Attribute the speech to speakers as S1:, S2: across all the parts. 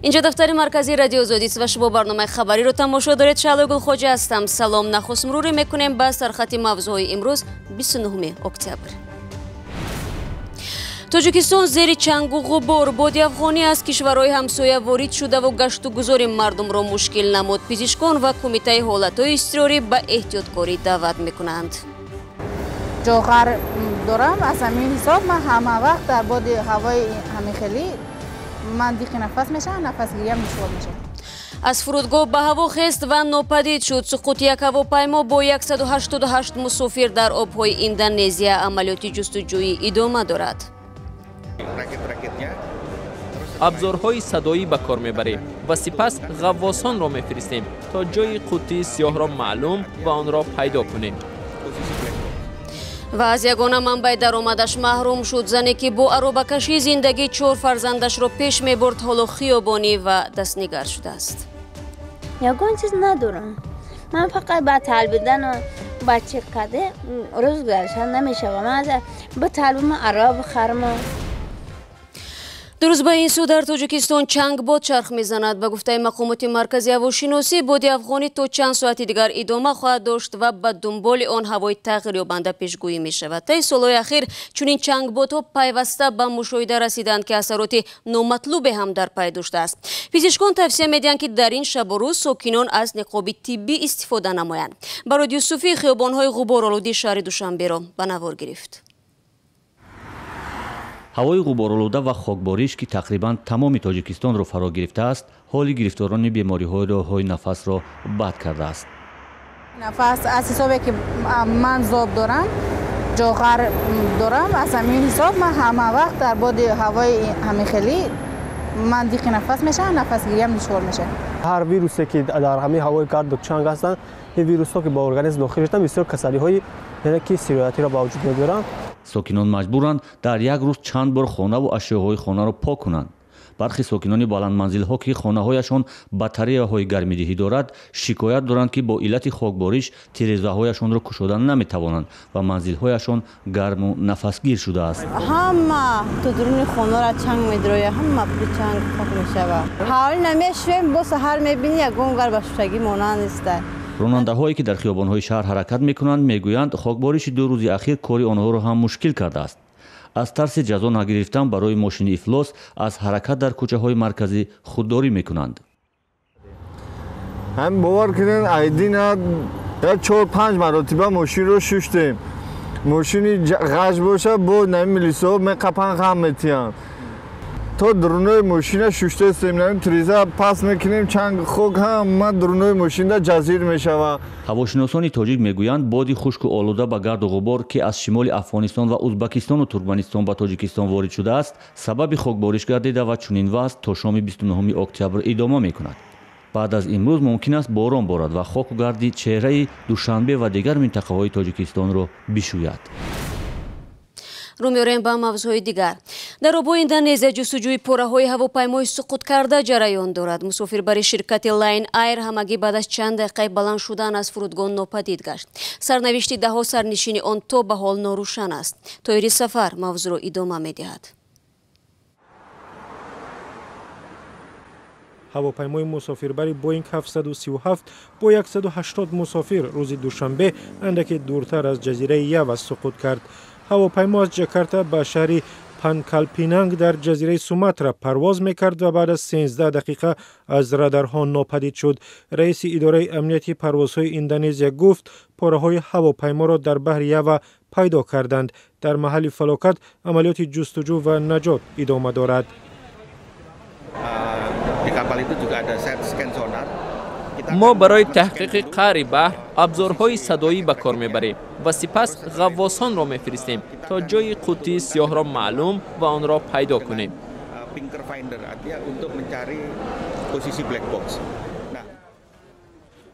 S1: اینجا دفتر مرکزی رادیو آزادی است و شما برنامه خبری رو تماشا دارید. شعله گل خوجه هستم. سلام. نخست مرور میکنیم با سرخط موضوعی امروز 29 اکتبر. تاجیکستان زیر چنگ و غبار بادی افغانی از کشورهای همسایه وارد شده و گشت و گذار مردم را مشکل نمود. پزشکان و کمیته حالتهای اضطراری به احتیاطکاری دعوت میکنند.
S2: جوهر دارم از همین حساب من همه وقت در باد هوای همین خیلی من دیگه نفس میشم، نفس گیریم دشوار میشه.
S1: از فرودگاه به هوا خست و ناپدید شد. سقوط یک هواپیما با 188 مسافر در آبهای اندونزیا. عملیات جستجویی ادامه دارد.
S3: ابزارهای صدایی به کار میبریم و سپس غواصان را میفرستیم تا جای قوطی سیاه را معلوم و آن را پیدا کنیم.
S1: و از یگانه منبع درآمدش محروم شد. زنی که با اروبکشی زندگی 4 فرزندش را پیش میبرد حالا خیابانی و دستنگر شده است.
S4: یگان چیز ندارم. من فقط با طلبیدن و بچه کده روز گذشتن نمیشه. من با طلبم عرب خرم.
S1: دو روز به این سو در تاجیکستان چنگ باد چرخ میزند. به گفته مقامات مرکزی هواشناسی باد افغانی تا چند ساعت دیگر ادامه خواهد داشت و به دنبال آن هوای تغییر یابنده پیشگویی می شود. طی سالهای اخیر چنین چنگ بادها پیوسته به مشاهده رسیدند که اثرات نامطلوب هم در پی داشته است. پزشکان توصیه میدهند که در این شب و روز ساکنان از نقاب طبی استفاده نمایند. برای یوسفی خیابان‌های غبارآلود شهر دوشنبه را به نوار گرفت.
S5: ҳавои ғуборолуда ва хокбориш ки тақрибан тамоми тоҷикистонро фаро гирифта аст ҳоли гирифторони бемориҳои роҳҳои нафасро бад кардааст.
S2: نفس از حسابی که من زاب دارم، جوهر دارم، از همین حساب من همه وقت در باد هوای همین خیلی من دیگه نفس میشم، نفس گیریم دشوار میشه.
S6: هر ویروسی که در همین هوای کرد و چنگ هستند، این ویروس ها که با ارگانیسم داخل شدن بسیار کسری های که سیرایتی را با وجود میارند.
S5: ساکنان مجبورند در یک روز چند بار خانه و اشیاهای خانه را پاک کنند. برخی ساکنان بلندمنزل‌ها که خانه‌هایشان باتریه‌های گرم‌دهی دارد شکایت دارند که با علت خاکبارش تیره‌هایشان را کشودن نمی‌توانند و منزل‌هایشان گرم و نفسگیر شده است.
S7: همه تو درون خانه را چنگ می‌دروه، همه پر چنگ پاک می‌شود. حال نمی‌شویم با سحر می‌بینی یگان گر به شوشگی مانند است.
S5: راننده‌هایی که در خیابان‌های شهر حرکت می‌کنند می‌گویند خاکبارش 2 روز اخیر کاری آنها را هم مشکل کرده است. از ترس جزا نگرفتن برای ماشین افلос از حرکت در کوچه‌های مرکزی خودداری می‌کنند.
S8: هم باور کنین ایدینا 4-5 مرتبه ماشین رو شوشتیم. ماشین غش باشه با نمیلیسو میقپن هم میتیان. تو درونای ماشین شوشته استیم نمیم تریزه پس میکنیم چنگ خوک هم ما درونای ماشین دا جزیر میشوه.
S5: هواشناسانی تاجیک میگویند بادی خشک و آلوده به گرد و غبار که از شمال افغانستان و ازبکستان و ترکمنستان به تاجیکستان وارد شده است سبب خاکبارش گردیده و چنین وضع تا شام 29 اکتبر ادامه میکند. بعد از امروز ممکن است باران بارد و خاک و گردی چهره دوشنبه و دیگر منطقه‌های تاجیکستان را بشوید.
S1: رو می‌آوریم به موضوع دیگر. در آبهای اندونزیا جستجوی پره‌های هواپیمای سقوط کرده جریان دارد. مسافربری شرکت لاین ایر همگی بعد از چند دقیقه بلند شدن از فرودگاه ناپدید گشت. سرنوشت ده‌ها سرنشین آن تا به حال ناروشن است. طایر سفر موضوع را ادامه می‌دهد.
S9: هواپیمای مسافربری بوینگ 737 با 180 مسافر روز دوشنبه اندکی دورتر از جزیره یاوا سقوط کرد. هواپیما از جاکارتا به شهر پانکالپینانگ در جزیره سوماترا پرواز میکرد و بعد از 13 دقیقه از رادارها ناپدید شد. رئیس اداره امنیتی پروازهای اندونزیا گفت پره‌های هواپیما را در بحر یاوا پیدا کردند. در محل فلاکت عملیات جستجو و نجات ادامه دارد.
S3: ما برای تحقیق قعر بحر ابزارهای صدایی به کار میبریم و سپس غواصان را میفرستیم تا جای قوطی سیاه را معلوم و آن را پیدا کنیم.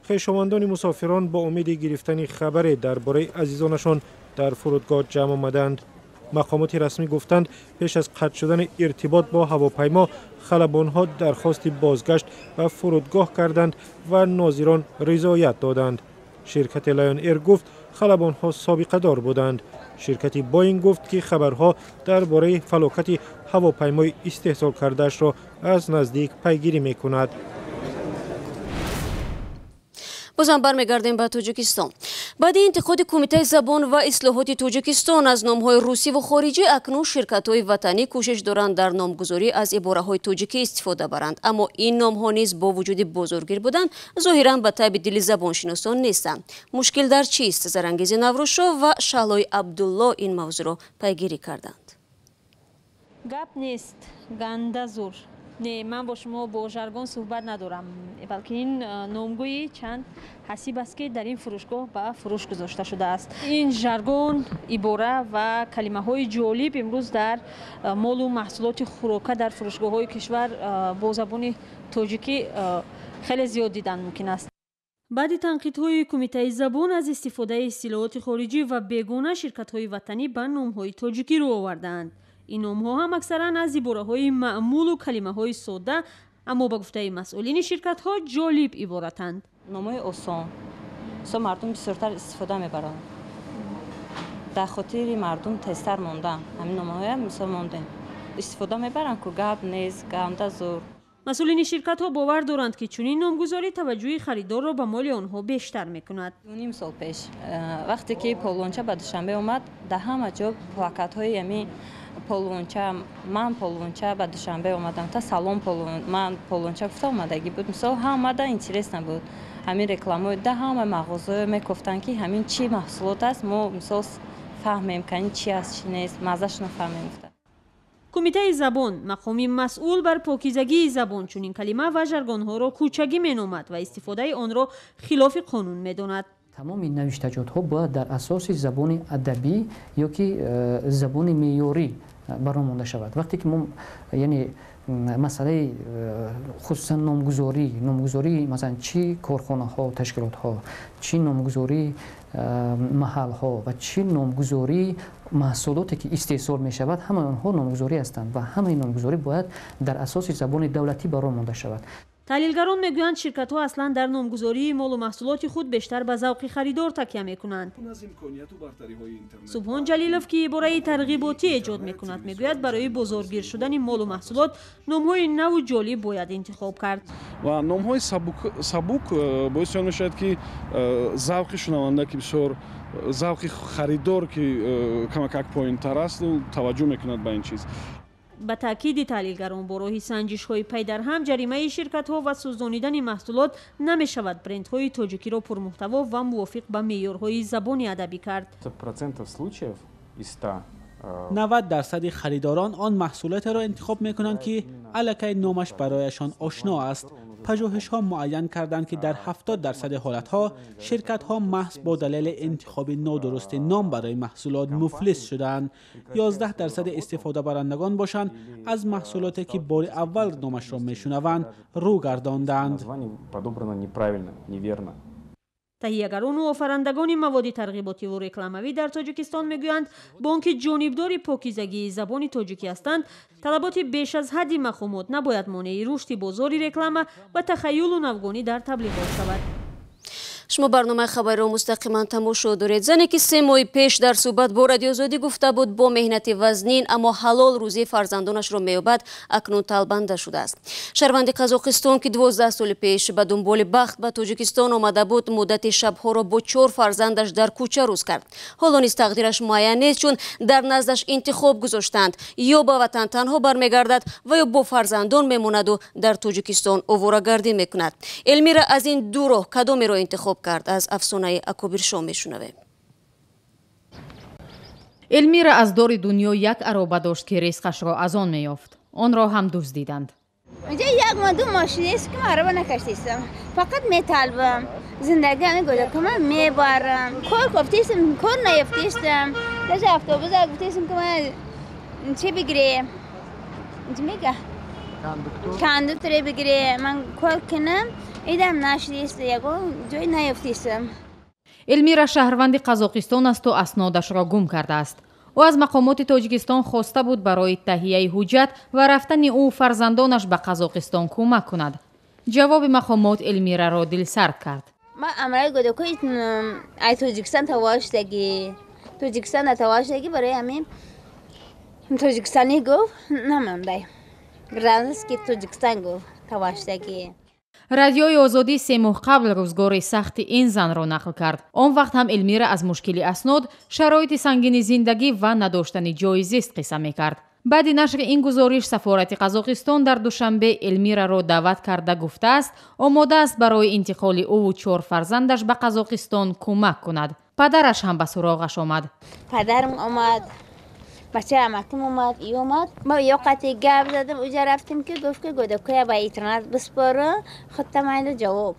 S9: خویشاوندان مسافران با امید گرفتن خبر درباره عزیزانشان در فرودگاه جمع آمدند. مقامات رسمی گفتند پیش از قطع شدن ارتباط با هواپیما خلبان‌ها درخواست بازگشت و فرودگاه کردند و ناظران رضایت دادند. شرکت لاین ایر گفت خلبان‌ها سابقه دار بودند. شرکت بوئینگ گفت که خبرها درباره فلاکت هواپیمای استحصال کرده‌اش را از نزدیک پیگیری می‌کند.
S1: بازم برمیگردیم به تاجیکستان. بعد انتقاد کمیته زبان و اصلاحات تاجیکستان از نام‌های روسی و خارجی، اکنون شرکت‌های وطنی کوشش دارند در نامگذاری از عباره‌های تاجیکی استفاده برند، اما این نام‌ها نیز با وجود بزرگیر بودن ظاهراً به تاب دل زبانشناسان نیستند. مشکل در چیست؟ زرانگیز نوروشو و شالای عبدالله این موضوع را پیگیری کردند.
S10: گپ نیست، گنده زور. نه، من با شما با ژارگون صحبت ندارم، بلکه این نامگویی چند حسیب است که در این فروشگاه به فروش گذاشته شده است. این ژارگون، عباره و کلمه های جالب امروز در مال و محصولات خوراکه در فروشگاه های کشور با زبان تاجیکی خیلی زیاد دیدن ممکن است. بعد تنقیدهای کمیته زبان از استفاده اصطلاحات خارجی و بیگانه، شرکت‌های وطنی به نام‌های تاجیکی رو آوردند. این نام‌ها هم اکثراً از عباره‌های معمول و کلمه‌های ساده، اما با گفته مسئولین شرکت‌ها جالب عبارتند.
S11: نام‌های آسان مردم بسیارتر استفاده می‌برند. در خاطر مردم تستر ماندن، همین نام‌های هم مثال مانده استفاده می‌برند که گپ نیست، گنده زور.
S10: مسئولین شرکت‌ها باور دارند که چنین نامگذاری توجه خریدار را به مال آنها بیشتر می‌کند.
S11: نیم سال پیش وقتی که پالونچه به دوشنبه اومد، در همه جا پلاکت‌های همین پالونچه، من پالونچه به دوشنبه اومدم، تا سلام من پالونچه گفته اومدگی بود، مثلا همه اینترس نبود. همین رکلام‌ها در همه مغازه میگفتن که همین چی محصولات است، ما مثلا فهمیم که چی است چی نیست، مزه‌اش نفهمیم.
S10: کمیته زبان، مقامی مسئول بر پاکیزگی زبان، چنین کلمه و ژارگون‌ها را کوچگی مینامد و استفاده آن را خلاف قانون می‌داند.
S12: تمام این نوشتجات‌ها باید در اساس زبان ادبی یا که زبان معیاری برآورده شود. وقتی که ما یعنی مسئله خصوصا نامگذاری مثلا چی کارخانه‌ها، تشکیلات‌ها، چی نامگذاری محل‌ها و چی نامگذاری محصولاتی که استحصال می‌شود، همه آنها نامگذاری هستند و همه این نامگذاری باید در اساس زبان دولتی برآورده شود.
S10: تحلیلگران میگویند شرکت‌ها اصلا در نامگذاری مال و محصولات خود بیشتر به ذوق خریدار تکیه میکنند. سبحان جلیلوف که عباره ترغیباتی ایجاد میکند، میگوید برای بازارگیر شدن مال و محصولات نام‌های نو و جالب باید انتخاب کرد.
S13: و نام‌های سبک باعث میشود که ذوق شنونده که بسیار ذوق خریدار که کمک پایین‌تر است توجه میکند به این چیز.
S10: به تاکید تحلیلگران، با راه سنجش‌های پی در هم جریمه شرکت‌ها و سوزانیدن محصولات نمی‌شود برندهای تاجیکی را پرمحتوا و موافق به معیارهای زبان ادبی کرد.
S14: 90% خریداران آن محصولات را انتخاب می‌کنند که الکی نامش برایشان آشنا است. پژوهش‌ها معین کردند که در 70% حالت‌ها شرکت‌ها محض با دلیل انتخاب نادرست نام برای محصولات مفلس شدند. 11% استفاده برندگان باشند از محصولاتی که بار اول نامش را می‌شنوند رو گرداندند.
S10: تهیه‌گران و آفرندگان مواد ترغیباتی و رکلاموی در تاجیکستان میگویند با آنکه جانبدار پاکیزگی زبان تاجیکی هستند، طلبات بیش از حد مخامات نباید مانع رشد بازار رکلام و تخیل و نوگانی در تبلیغات شود.
S1: شما برنامه خبری را مستقیما تماشا دارید. زنی که 3 ماه پیش در صحبت با رادیو آزادی گفته بود با مهنت وزنین اما حلال روزی فرزندانش را می‌یابد، اکنون طالبنده شده است. شهروند قزاقستان که 12 سال پیش به دنبال بخت به تاجیکستان آمده بود، مدت شبها را با 4 فرزندش در کوچه روز کرد. حالا نیز تقدیرش معین نیست، چون در نزدش انتخاب گذاشتند: یا به وطن تنها برمیگردد و یا با فرزندان میماند و در تاجیکستان آواره‌گردی میکند. المیرا از این دو راه کدامی را انتخاب کرد؟ از افسانه اخبار شما میشنویم.
S15: المیرا از دور دنیا یک عرابه داشت که رزقش را از آن میافت. آن را هم دزدیدند.
S4: اینجا یک ماه ماشین است که من عربه نکشتم، فقط میطلبم زندگی میگذارم که من میبرم. کار گفتم کار نیفتم، در اتوبوس گفتم که من چه بگیرم، میگه کاندکتر بگیرم، من کار کنم ایدم نشدیست، یکو جای نیفتیستم.
S15: المیرا شهروند قزاقستان است و اسنادش را گم کرده است. او از مقامات تاجیکستان خواسته بود برای تهیه حجت و رفتن او فرزندانش به قزاقستان کمک کند. جواب مقامات المیرا را دلسرد کرد.
S4: ما امرای گوده که ای تاجیکستان تواشتگی برای همین تاجیکستانی گفت نمانده رانست که تاجیکستان گفت تواشتگی.
S15: радиои озодӣ 3 моҳ қабл рӯзгори сахти ин занро нақл кард. он вақт ҳам илмира аз мушкили аснод, шароити сангини зиндагӣ ва надоштани ҷои зист қисса мекард. баъди нашри ин гузориш сафорати қазоқистон дар душанбе илмираро даъват карда гуфтааст омода аст барои интиқоли ӯву 4 фарзандаш ба қазоқистон кӯмак кунад. падараш ҳам ба суроғаш омад.
S4: падарам омад، بچه امکم اومد ای اومد ما یه قطعه گپ زدم اونجا رفتیم که گفت که گودکویا با اینترنت بسپاره خودت من جواب.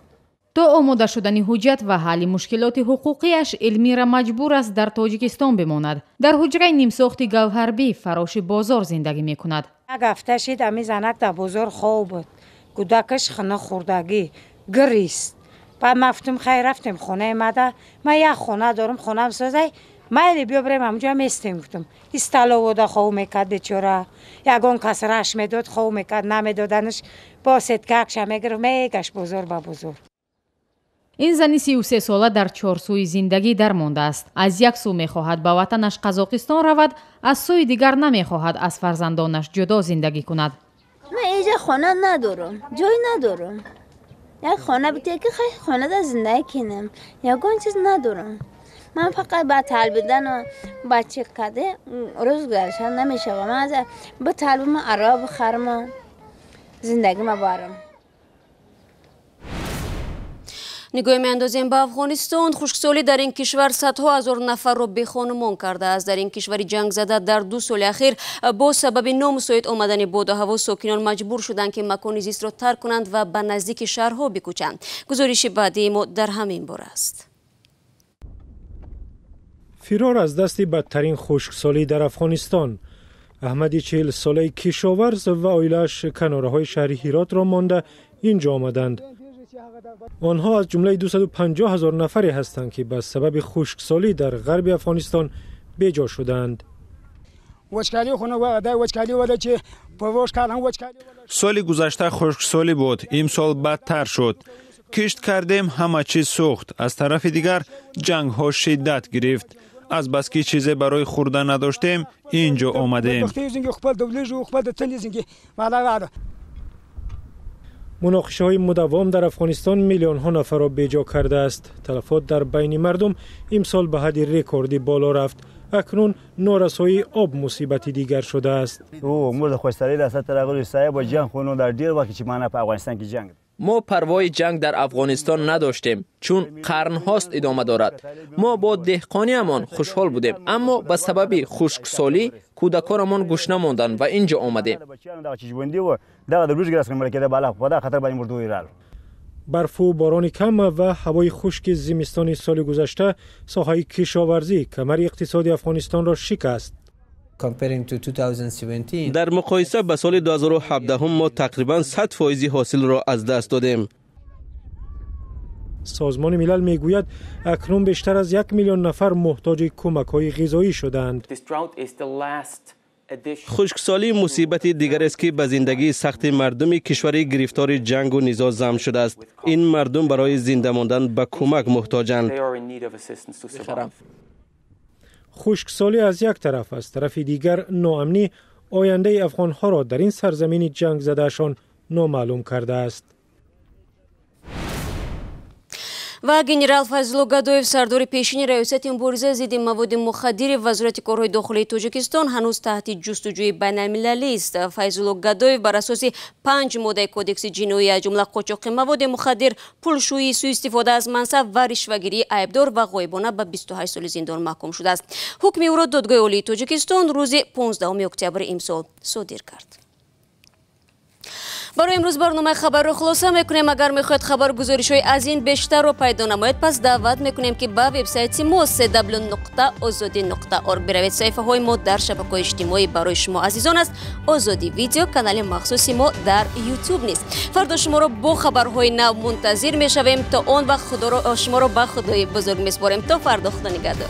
S15: تو آماده شدنی حجت و حل مشکلات حقوقیش المیرا مجبور است در تاجیکستان بماند. در حجره نیمساختی گوهربی فراش بازار زندگی میکند.
S16: یک هفته شد امی زنک در بازار خواب بود. کودکش خانه خوردگی گریست. بعد مفتم خیر رفتیم خونه ماده. ما یک خونه دارم خونم سازه. مایلی بیا بریم همونجا میستیم گفتم استالا ودا خو میکرد بیچاره یگان کس رش میداد خو میکرد نمیدادنش با ستککش میگرفت میگشت بزرگ با بزرگ.
S15: این زنی 33 ساله در چهارسوی زندگی درمانده است. از یک سو میخواهد به وطنش قزاقستان رود، از سوی دیگر نمیخواهد از فرزندانش جدا زندگی کند.
S4: من اینجا خانه ندارم، جای ندارم. یک خانه بیتی که خانه در زندگی کنم، یگان چیز ندارم. من فقط با طالبیدن و بچه کده روزگارشان نمیشه و من با طالب من عرب خرم و زندگی ما بارم.
S1: نگاه میاندازیم به افغانستان. خشکسالی در این کشور صدها هزار نفر را بخانمان کرده است. در این کشور جنگ زده در 2 سال اخیر با سبب نامساعد آمدن باد و هوا ساکنان مجبور شدند که مکان زیست را ترک کنند و به نزدیک شهرها بکوچند. گزارش بعدی ما در همین باره است.
S9: فیرار از دست بدترین خشکسالی در افغانستان. احمدی 40 ساله کشاورز و عائله‌اش کناره‌های شهر هرات را مانده اینجا آمدند. آنها از جمله 250,000 نفری هستند که به سبب خشکسالی در غرب افغانستان بیجا شدند.
S17: سال گذشته خشکسالی بود، امسال بدتر شد. کشت کردیم همه چیز سوخت. از طرف دیگر جنگ ها شدت گرفت. از بس که چیزی برای خوردن نداشتیم اینجا آمدیم.
S9: مناقشه های مداوم در افغانستان میلیون ها نفر را بیجا کرده است. تلفات در بین مردم امسال به حد رکوردی بالا رفت. اکنون نارسایی آب مصیبتی دیگر شده است.
S3: ما پروای جنگ در افغانستان نداشتیم چون قرن هاست ادامه دارد. ما با دهقانیمان خوشحال بودیم اما به سبب خشکسالی کودکانمان گوش نماندند و اینجا آمدیم.
S9: برف و باران کم و هوای خشک زمستان سال گذشته ساحه کشاورزی کمر اقتصادی افغانستان را شکست.
S18: در مقایسه به سال 2017 ما تقریبا 100% حاصل را از دست دادیم.
S9: سازمان ملل میگوید اکنون بیشتر از 1 میلیون نفر محتاج کمک‌های غذایی شدند.
S18: خشکسالی مصیبت دیگر است که به زندگی سخت مردم کشوری گرفتار جنگ و نزاع ضم شده است. این مردم برای زنده ماندن به کمک محتاجند.
S9: خشکسالی از یک طرف، از طرف دیگر ناامنی آینده افغان‌ها را در این سرزمین جنگ زدهشان نامعلوم کرده است.
S1: و گنرال فیضلو گادویف سردار پیشین ریاست مبارزه ضد مواد مخدر وزارت کارهای داخلی تاجیکستان هنوز تحت جستجوی بین‌المللی است. فیضلو گادویف بر اساس 5 ماده کدکس جنایی از جمله قاچاق مواد مخدر، پولشویی، سوء استفاده از منصب و رشوه‌گیری ایبدار و غایبانه به 28 سال زندان محکوم شده است. حکم او را دادگاه عالی تاجیکستان روز 15 اکتبر امسال صادر کرد. برای امروز برنامه خبر رو خلاصه میکنیم. اگر میخواید خبر گزارش‌های از این بیشتر رو پیدا نماید پس دعوت میکنیم که به وبسایت ما www.azadi.org بروید. صفحه های ما در شبکه‌های اجتماعی برای شما عزیزان است. آزادی ویدیو کانال مخصوصی ما در یوتیوب نیست. فردا شما رو با خبرهای نو منتظر میشویم. تا آن وقت خدا رو شما رو به خدای بزرگ میسپاریم. تا فردا، خدا نگهدار.